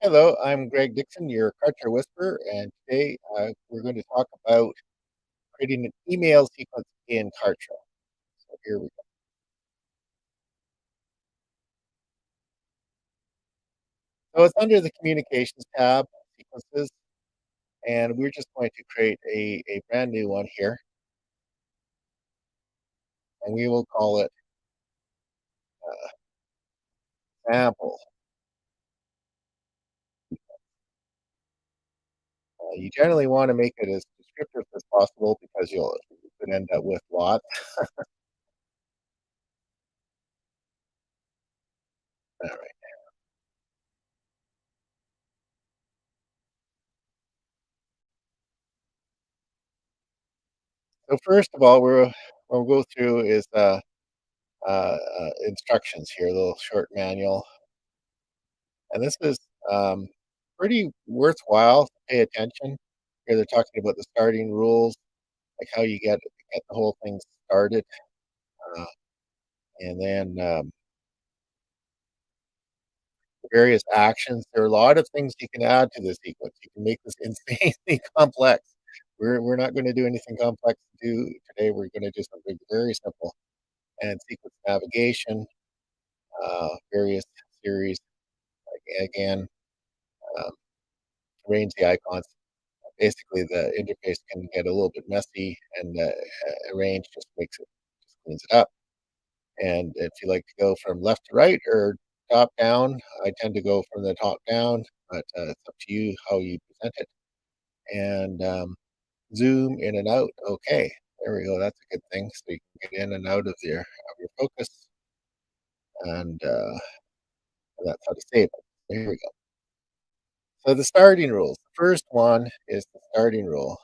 Hello, I'm Greg Dixon, your Kartra Whisperer, and today we're going to talk about creating an email sequence in Kartra. So here we go. So it's under the Communications tab, Sequences, and we're just going to create a brand new one here, and we will call it Sample. You generally want to make it as descriptive as possible because you could end up with lots. All right. So first of all, we'll go through is instructions here, a little short manual. And this is pretty worthwhile to pay attention. Here they're talking about the starting rules, like how you get the whole thing started, uh, and then the various actions. There are a lot of things you can add to this sequence. You can make this insanely complex. We're not going to do anything complex to do today. We're going to do something very simple and sequence navigation, various series. Like again, um, arrange the icons. Basically the interface can get a little bit messy, and arrange just makes it just cleans it up. And if you like to go from left to right or top down, I tend to go from the top down, but it's up to you how you present it. And zoom in and out. Okay, there we go. That's a good thing. So you can get in and out of your focus, and that's how to save it. So here we go. So the starting rules. The first one is the starting rule,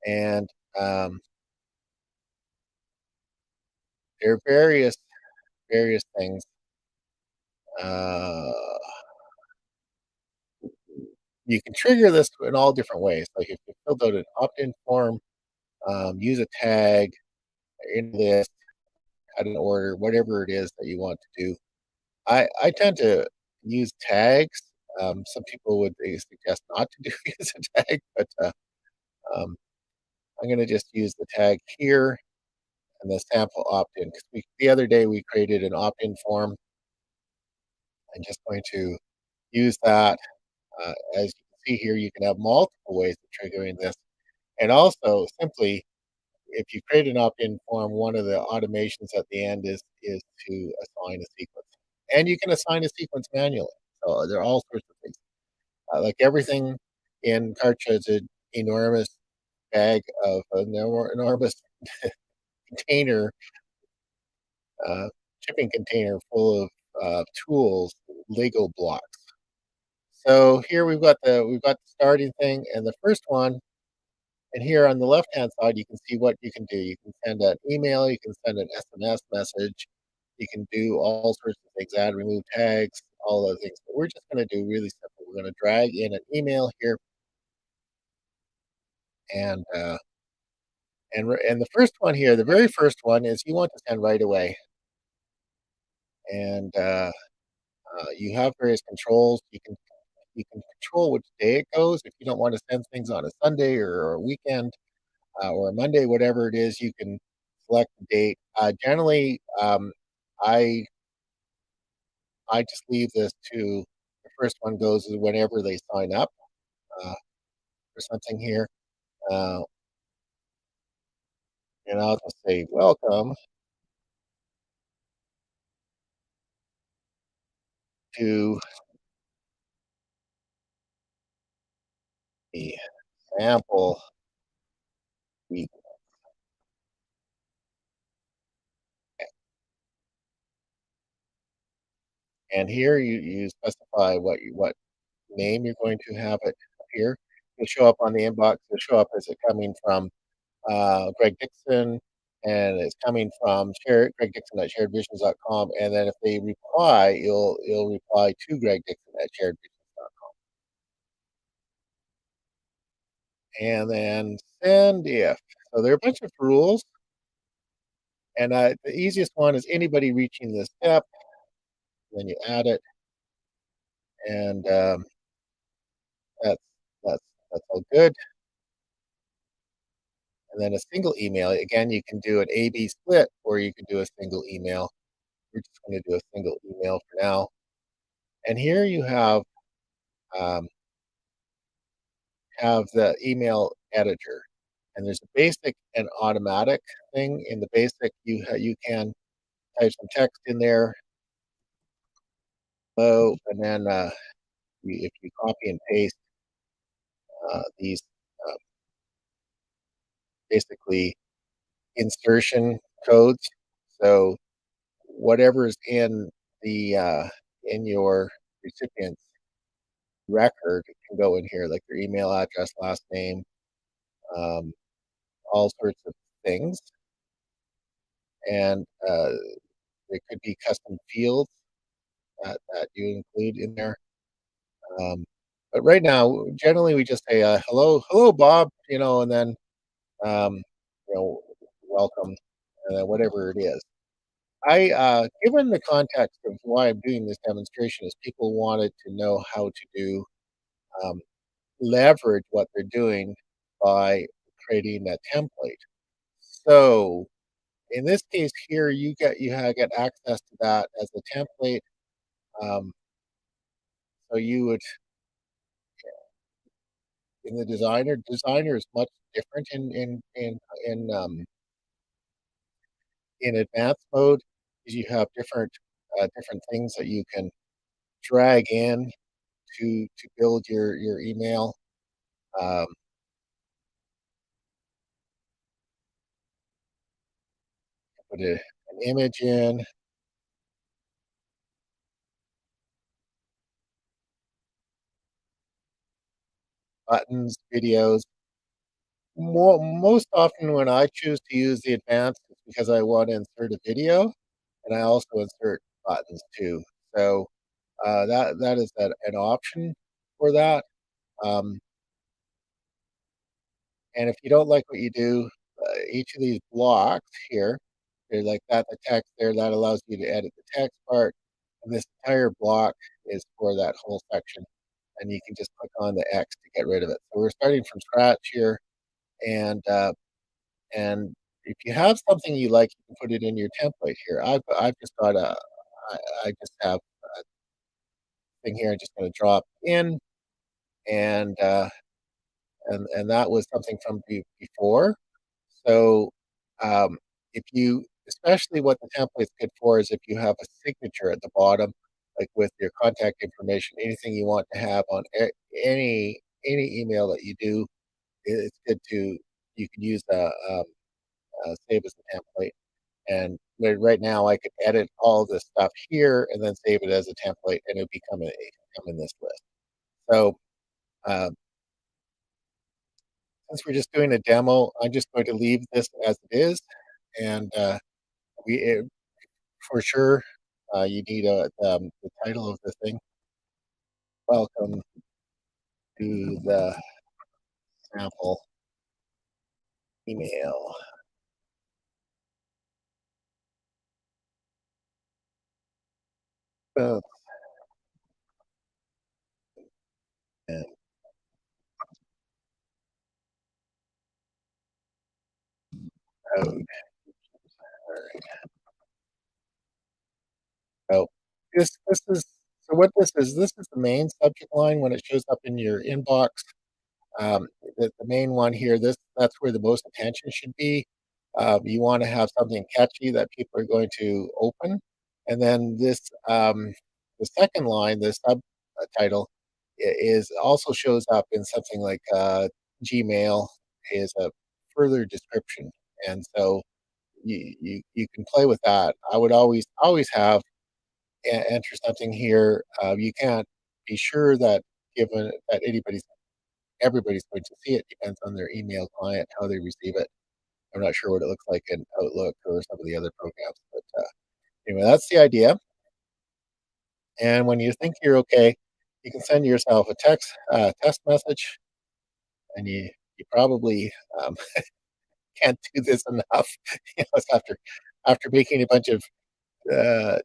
and um, there are various things. Uh, you can trigger this in all different ways. Like if you filled out an opt-in form, use a tag in list, add an order, whatever it is that you want to do. I tend to use tags. Some people would they suggest not to do use a tag, but um, I'm going to just use the tag here and the sample opt-in because the other day we created an opt-in form. I'm just going to use that. As you can see here, you can have multiple ways of triggering this. And also, simply, if you create an opt-in form, one of the automations at the end is to assign a sequence. And you can assign a sequence manually. So there are all sorts of things. Like everything in Kartra is an enormous bag of an enormous container, uh, shipping container full of tools, Lego blocks. So here we've got the starting thing, and the first one. And here on the left-hand side, you can see what you can do. You can send an email, you can send an SMS message, you can do all sorts of things, add, remove tags, all those things. But we're just going to do really simple. We're going to drag in an email here, and and the first one here, the very first one is you want to send right away, and you have various controls. You can control which day it goes. If you don't want to send things on a Sunday or a weekend, or a Monday, whatever it is, you can select the date. Generally, I I just leave this to the first one goes whenever they sign up uh, for something here, uh, and I'll just say welcome to the sample week. And here you specify what name you're going to have it here. It'll show up on the inbox. It'll show up as it coming from Greg Dixon, and it's coming from Greg Dixon at sharedvisions.com. And then if they reply, you'll reply to Greg Dixon at sharedvisions.com. And then send if. So there are a bunch of rules, and the easiest one is anybody reaching this step. Then you add it, and that's that's that's all good. And then a single email, again, you can do an A/B split, or you can do a single email. We're just going to do a single email for now. And here you um, have the email editor, and there's a basic and automatic thing. In the basic, you can type some text in there, hello, and then if you copy and paste these uh, basically insertion codes, so whatever's in your recipient's record can go in here, like their email address, last name, um, all sorts of things, and there could be custom fields that you include in there. Um, but right now, generally, we just say hello, hello, Bob, and then um, welcome, and then whatever it is. Given the context of why I'm doing this demonstration, is people wanted to know how to do um, leverage what they're doing by creating a template. So in this case here, get access to that as a template. Um, so you would in the designer is much different in in advanced mode, because you have different things that you can drag in to build your email. Um, put an image in, buttons, videos. Most often, when I choose to use the advanced, it's because I want to insert a video, and I also insert buttons too. So that is an option for that. Um, and if you don't like what you do, each of these blocks here, they're like that. The text there, that allows you to edit the text part, and this entire block is for that whole section. And you can just click on the X to get rid of it. So we're starting from scratch here, and and if you have something you like, you can put it in your template here. I've just got I just have a thing here. I'm just going to drop in, and and that was something from before. So if you, especially what the template's good for, is if you have a signature at the bottom, like with your contact information, anything you want to have on any email that you do, it's good to you can use save as a template. And right now, I could edit all this stuff here and then save it as a template, and it would come in this list. So um, since we're just doing a demo, I'm just going to leave this as it is, and we for sure you need the title of the thing. Welcome to the sample email. Oh, and code. All right. So this is so what this is. This is the main subject line when it shows up in your inbox. The main one here, that's where the most attention should be. You want to have something catchy that people are going to open, and then the second line, the subtitle, is also shows up in something like Gmail is a further description, and so you can play with that. I would always have enter something here. You can't be sure that given that everybody's going to see it. Depends on their email client, how they receive it. I'm not sure what it looks like in Outlook or some of the other programs, but anyway, that's the idea. And when you think you're okay, you can send yourself a test message, and you probably can't do this enough. It's after making a bunch of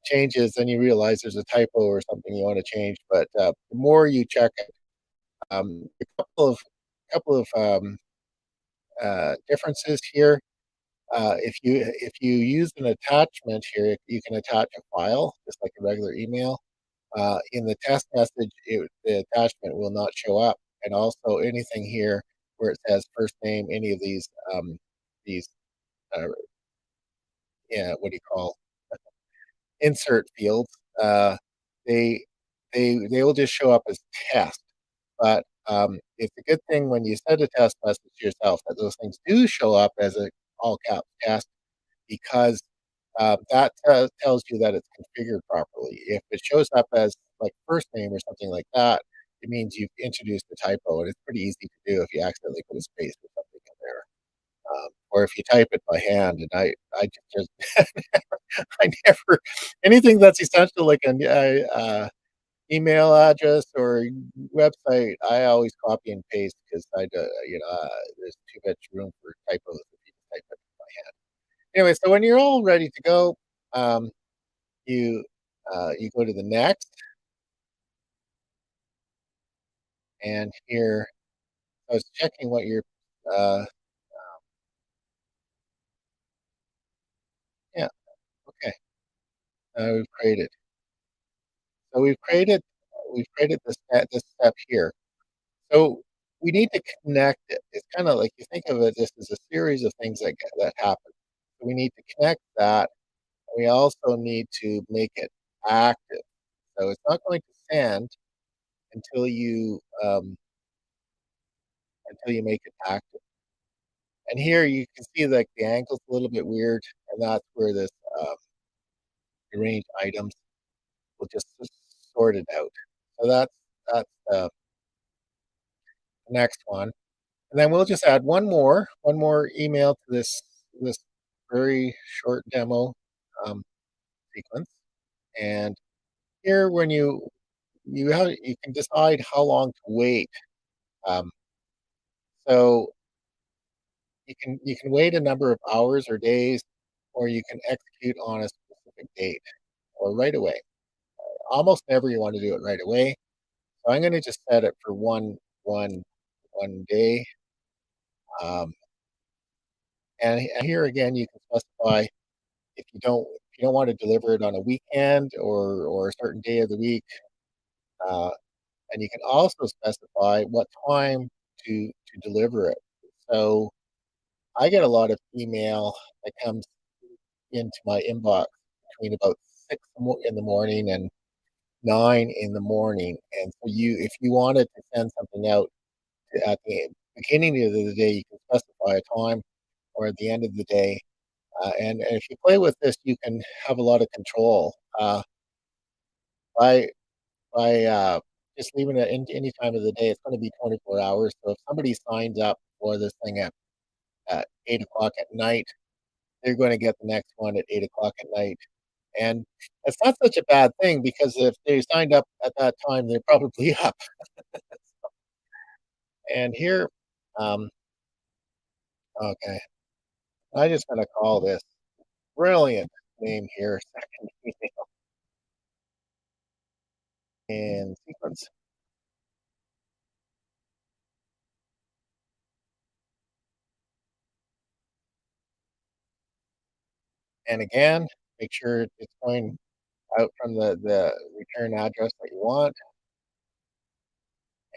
changes, then you realize there's a typo or something you want to change. But the more you check it, A couple of differences here. If you use an attachment here, you can attach a file just like a regular email. In the test message, the attachment will not show up, and also anything here where it says first name, any of these uh, yeah, what do you call insert fields, they they will just show up as test. But it's a good thing when you send a test message to yourself that those things do show up as a all caps test because that tells you that it's configured properly. If it shows up as like first name or something like that, it means you've introduced a typo, and it's pretty easy to do if you accidentally put a space or something in there, or if you type it by hand. And I just I never anything that's essential like an email address or website. I always copy and paste because there's too much room for typos if you type it by hand. Anyway, so when you're all ready to go, um, you you go to the next, and here I was checking what your uh, yeah, okay. We've created. So we've created this step here. So we need to connect it. It's kind of like you think of it just as a series of things that happen. So we need to connect that. We also need to make it active. So it's not going to send until you make it active. And here you can see like the angle's a little bit weird, and that's where this um, arrange items will just sort it out. So that's the next one. And then we'll just add one more email to this very short demo um, sequence. And here, when you can decide how long to wait. Um, so you can wait a number of hours or days, or you can execute on a specific date or right away. Almost never you want to do it right away. So I'm going to just set it for one day. Um, and here again, you can specify if you don't want to deliver it on a weekend or a certain day of the week, uh, and you can also specify what time to deliver it. So I get a lot of email that comes into my inbox between about 6 in the morning and 9 in the morning, and so if you wanted to send something out at the beginning of the day, you can specify a time, or at the end of the day. And if you play with this, you can have a lot of control by by just leaving it in any time of the day. It's going to be 24 hours. So if somebody signs up for this thing at 8 o'clock at night, they're going to get the next one at 8 o'clock at night. And it's not such a bad thing because if they signed up at that time, they're probably up. And here, um, okay, I just going to call this brilliant name here, second email in sequence. And again, make sure it's going out from the return address that you want,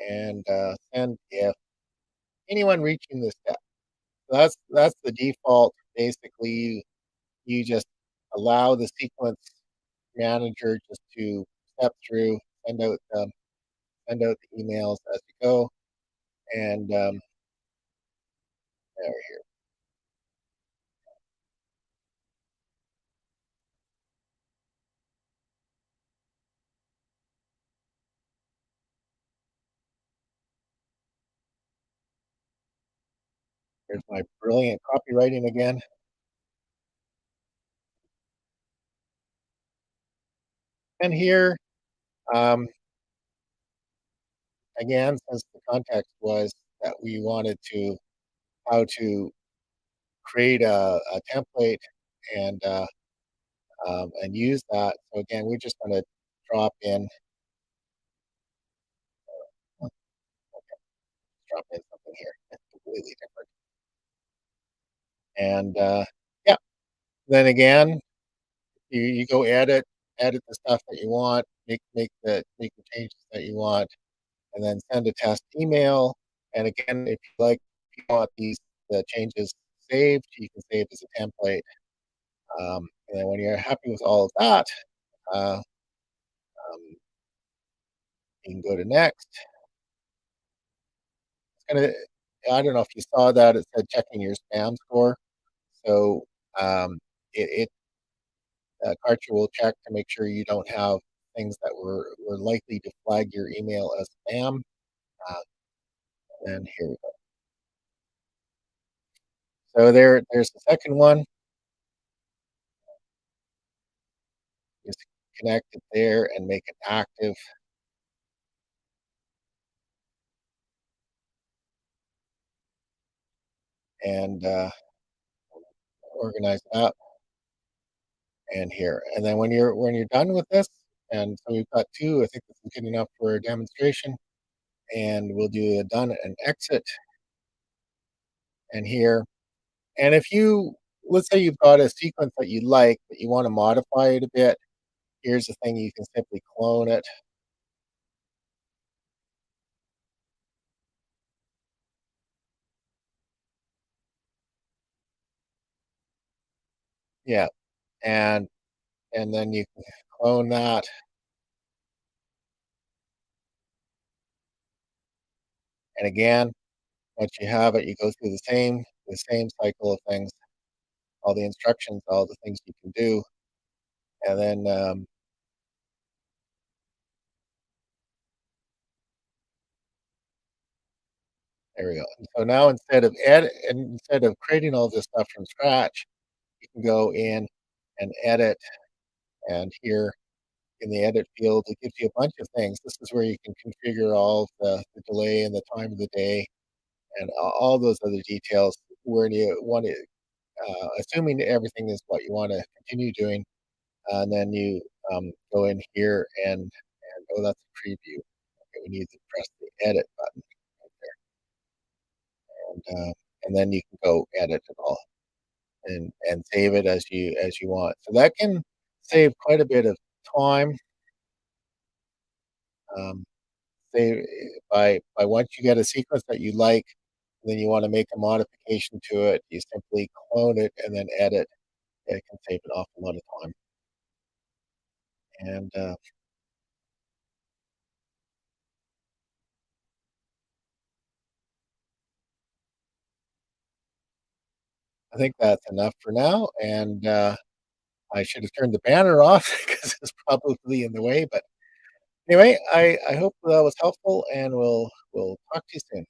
and send if anyone reaching this step. So that's the default. Basically, you just allow the sequence manager just to step through, send out the emails as you go, and there, here's my brilliant copywriting again. And here, um, again, since the context was that we wanted to how to create a template and and use that. So again, we're just going to drop in. completely different. And yeah, then again, you go edit the stuff that you want, make the changes that you want, and then send a test email. And again, if you want these the changes saved, you can save as a template. And then when you're happy with all of that, uh, um, you can go to next. It's gonna. I don't know if you saw that. It said checking your spam score. So um, Kartra will check to make sure you don't have things that were likely to flag your email as spam. Uh, and here we go. So there's the second one. Just connect it there and make it active, and organize that and here. And then when you're done with this, and so we've got two. I think this is good enough for a demonstration. And we'll do a done and exit and here. And if you let's say you've got a sequence that you like, but you want to modify it a bit, here's the thing: you can simply clone it. Yeah, and then you can clone that. And again, once you have it, you go through the same cycle of things, all the instructions, all the things you can do, and then there we go. And so now instead of creating all this stuff from scratch, you can go in and edit. And here in the edit field, it gives you a bunch of things. This is where you can configure all of the delay and the time of the day and all those other details. Where do you want to, assuming everything is what you want to continue doing, and then you go in here and oh, that's a preview. Okay, we need to press the edit button right there, and then you can go edit it all and save it as you want. So that can save quite a bit of time. Um, Say by once you get a sequence that you like, and then you want to make a modification to it, you simply clone it and then edit. It can save an awful lot of time. And I think that's enough for now. And I should have turned the banner off because it's probably in the way. But anyway, I hope that was helpful, and we'll talk to you soon.